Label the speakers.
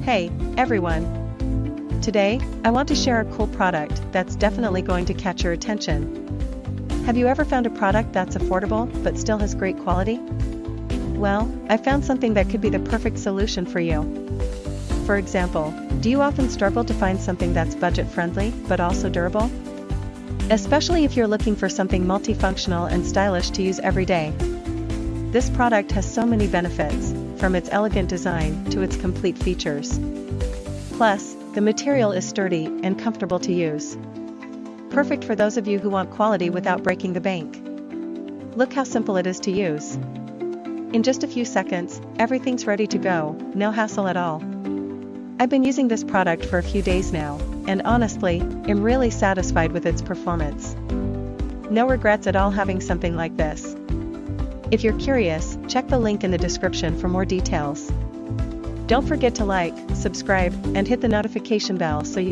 Speaker 1: Hey, everyone! Today, I want to share a cool product that's definitely going to catch your attention. Have you ever found a product that's affordable but still has great quality? Well, I found something that could be the perfect solution for you. For example, do you often struggle to find something that's budget-friendly but also durable? Especially if you're looking for something multifunctional and stylish to use every day. This product has so many benefits, from its elegant design to its complete features. Plus, the material is sturdy and comfortable to use. Perfect for those of you who want quality without breaking the bank. Look how simple it is to use. In just a few seconds, everything's ready to go, no hassle at all. I've been using this product for a few days now, and honestly, I'm really satisfied with its performance. No regrets at all having something like this. If you're curious, check the link in the description for more details. Don't forget to like, subscribe, and hit the notification bell so you